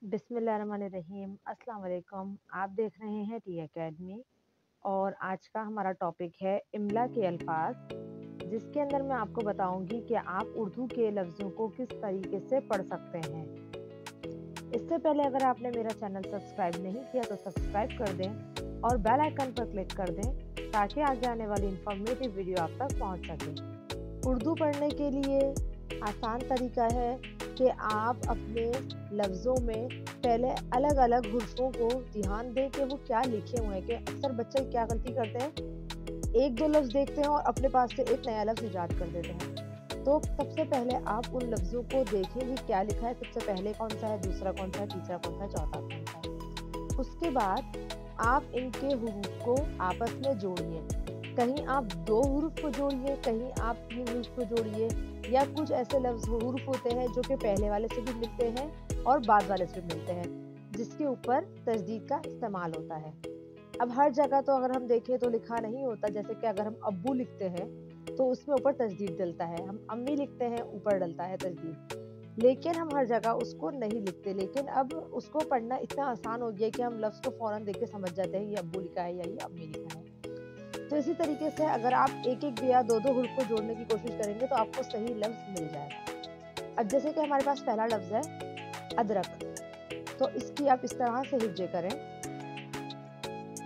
बिस्मिल्लाहिर्रहमानिर्रहीम। अस्सलाम वालेकुम। आप देख रहे हैं टी एकेडमी और आज का हमारा टॉपिक है इमला के अल्फाज, जिसके अंदर मैं आपको बताऊंगी कि आप उर्दू के लफ्ज़ों को किस तरीके से पढ़ सकते हैं। इससे पहले अगर आपने मेरा चैनल सब्सक्राइब नहीं किया तो सब्सक्राइब कर दें और बेल आइकन पर क्लिक कर दें ताकि आगे आने वाली इंफॉर्मेटिव वीडियो आप तक पहुंच सके। उर्दू पढ़ने के लिए आसान तरीका है कि आप अपने लफ्ज़ों में पहले अलग अलग हुर्फ़ों को ध्यान दें कि वो क्या लिखे हुए हैं। कि अक्सर बच्चे क्या गलती करते हैं, एक दो लफ्ज़ देखते हैं और अपने पास से एक नया लफ्ज़ ईजाद कर देते हैं। तो सबसे पहले आप उन लफ्ज़ों को देखें कि क्या लिखा है, सबसे पहले कौन सा है, दूसरा कौन सा है, तीसरा कौन सा है, चौथा कौन सा है। उसके बाद आप इनके हुरूफ को आपस में जोड़िए। कहीं आप दो हुरूफ को जोड़िए, कहीं आप तीन हुरूफ को जोड़िए, या कुछ ऐसे लफ्ज़ हुरूफ होते हैं जो कि पहले वाले से भी मिलते हैं और बाद वाले से भी मिलते हैं, जिसके ऊपर तजदीद का इस्तेमाल होता है। अब हर जगह तो अगर हम देखें तो लिखा नहीं होता, जैसे कि अगर हम अब्बू लिखते हैं तो उसमें ऊपर तजदीद डलता है, हम अम्मी लिखते हैं ऊपर डलता है तजदीद, लेकिन हम हर जगह उसको नहीं लिखते। लेकिन अब उसको पढ़ना इतना आसान हो गया कि हम लफ्ज़ को फ़ौरन देख के समझ जाते हैं ये अब्बू लिखा है या ये अम्मी लिखा है। तो इसी तरीके से अगर आप एक एक या दो दो हुर्फ को जोड़ने की कोशिश करेंगे तो आपको सही लफ्ज़ मिल जाएगा। अब जैसे कि हमारे पास पहला लफ्ज़ है अदरक, तो इसकी आप इस तरह से हिज्जे करें,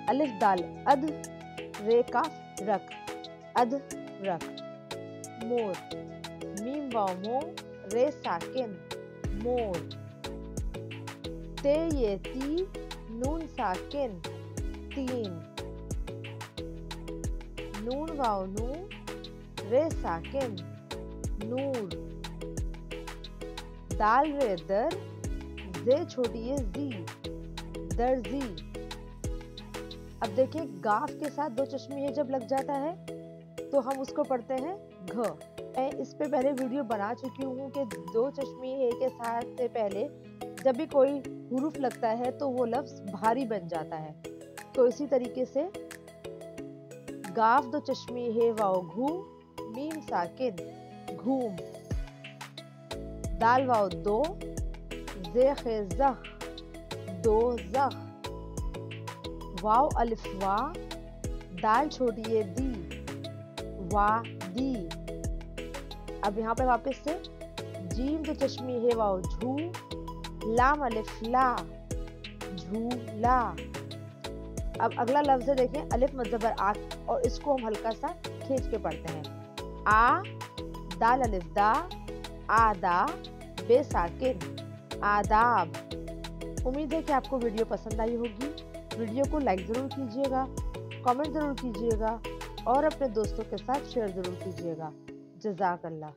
अलिफ दाल अद, रे काफ रक, अद रक। मोर, मीम वाव मो, रे साकिन मोर। ते ये ती, नून साकिन तीन। नून वाव नू, रे साकिन नूर। दाल रे दर, जे छोटी है जी, दर्जी। अब देखिए गाफ के साथ दो चश्मी है जब लग जाता है तो हम उसको पढ़ते हैं घ। मैं इस पे पहले वीडियो बना चुकी हूँ कि दो चश्मी है के साथ से पहले जब भी कोई हुरूफ लगता है तो वो लफ्ज़ भारी बन जाता है। तो इसी तरीके से गाफ दो चश्मी है वाव घूम, मीम साकिन घूम। दाल वाव दो, जे खे जख, दो जख। वाव अलिफ वा, दाल छोटी है दी, वा दी। अब यहाँ पे वापस से जीम तो चश्मी है वाव झू, लाम अलिफ ला, झूला। अब अगला लफ्ज़ है देखें अलिफ मज़बर आ, और इसको हम हल्का सा खींच के पढ़ते हैं। आ, दाल अलिफ दा, आदा, बेसाकिन आदाब। उम्मीद है कि आपको वीडियो पसंद आई होगी। वीडियो को लाइक ज़रूर कीजिएगा, कमेंट ज़रूर कीजिएगा और अपने दोस्तों के साथ शेयर ज़रूर कीजिएगा। जज़ाकल्लाह।